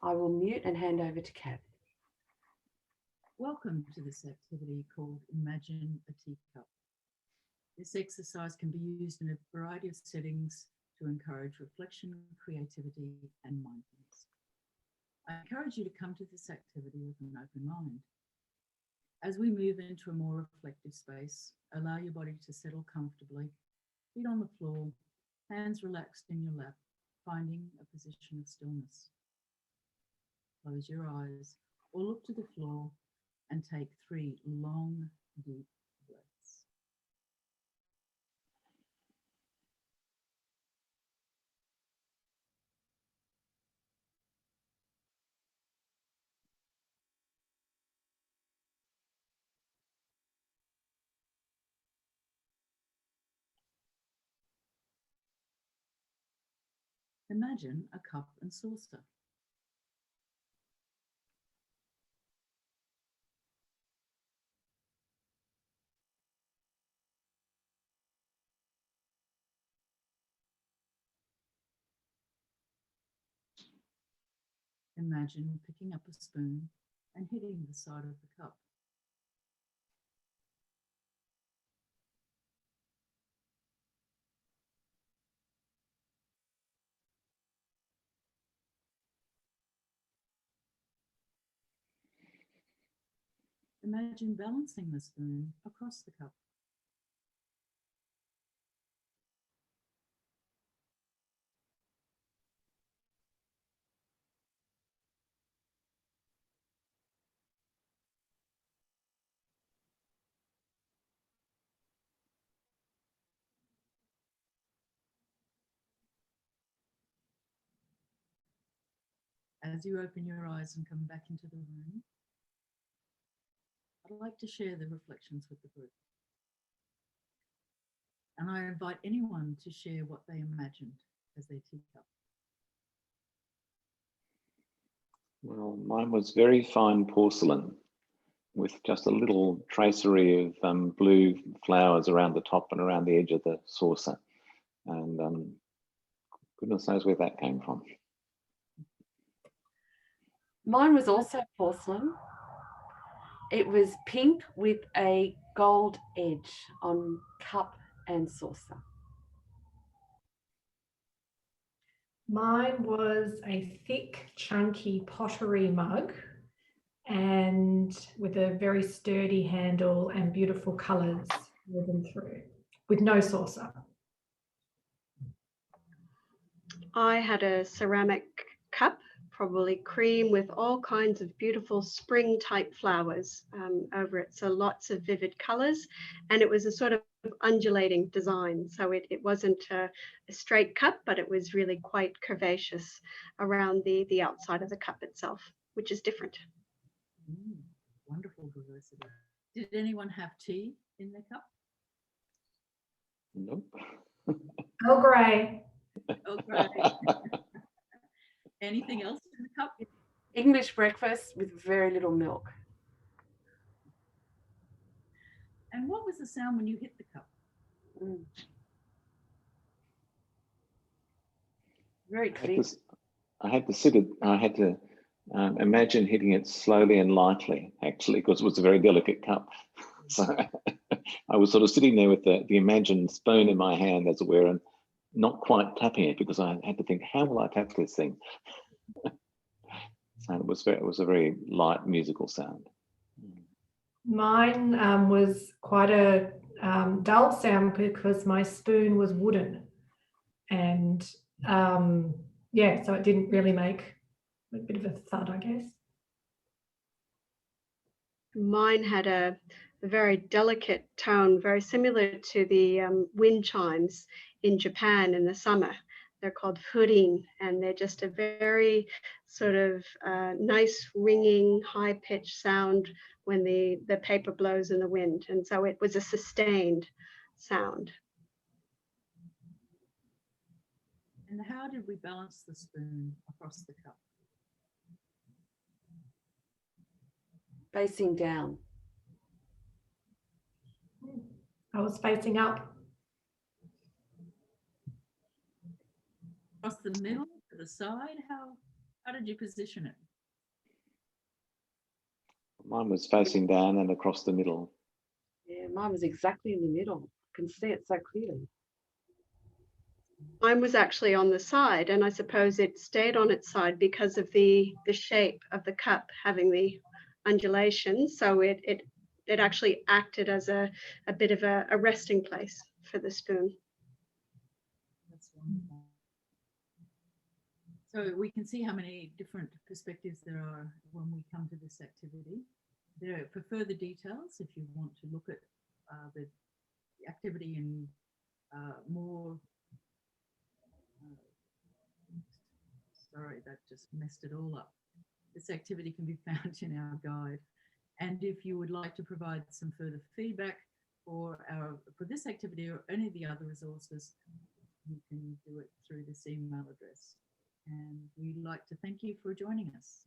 I will mute and hand over to Kat. Welcome to this activity called Imagine a Teacup. This exercise can be used in a variety of settings to encourage reflection, creativity, and mindfulness. I encourage you to come to this activity with an open mind. As we move into a more reflective space, allow your body to settle comfortably, feet on the floor, hands relaxed in your lap, finding a position of stillness. Close your eyes or look to the floor and take 3 long, deep breaths. Imagine a cup and saucer. Imagine picking up a spoon and hitting the side of the cup. Imagine balancing the spoon across the cup. As you open your eyes and come back into the room, I'd like to share the reflections with the group. And I invite anyone to share what they imagined as their teacup. Well, mine was very fine porcelain with just a little tracery of blue flowers around the top and around the edge of the saucer. And goodness knows where that came from. Mine was also porcelain. It was pink with a gold edge on cup and saucer. Mine was a thick, chunky pottery mug and with a very sturdy handle and beautiful colours woven through, with no saucer. I had a ceramic cup, probably cream, with all kinds of beautiful spring type flowers over it. So lots of vivid colors, and it was a sort of undulating design. So it wasn't a straight cup, but it was really quite curvaceous around the outside of the cup itself, which is different. Wonderful diversity. Did anyone have tea in their cup? Nope. Earl Grey. Oh, great. Anything else in the cup? English breakfast with very little milk. And what was the sound when you hit the cup? Very clear. I had to imagine hitting it slowly and lightly, actually, because it was a very delicate cup. So I was sort of sitting there with the imagined spoon in my hand, as it were, and not quite tapping it because I had to think, how will I tap this thing? So it was a very light musical sound. Mine was quite a dull sound because my spoon was wooden, and yeah, so it didn't really make a bit of a thud, I guess. Mine had a very delicate tone, very similar to the wind chimes in Japan in the summer. They're called furin, and they're just a very sort of nice ringing, high-pitched sound when the paper blows in the wind. And so it was a sustained sound. And how did we balance the spoon across the cup? Facing down. I was facing up. Across the middle, to the side? How did you position it? Mine was facing down and across the middle. Yeah, mine was exactly in the middle. I can see it so clearly. Mine was actually on the side, and I suppose it stayed on its side because of the shape of the cup having the undulation. So it actually acted as a bit of a resting place for the spoon. That's wonderful. So we can see how many different perspectives there are when we come to this activity. There, for further details, if you want to look at the activity in more, sorry, that just messed it all up. This activity can be found in our guide. And if you would like to provide some further feedback for this activity or any of the other resources, you can do it through this email address. And we'd like to thank you for joining us.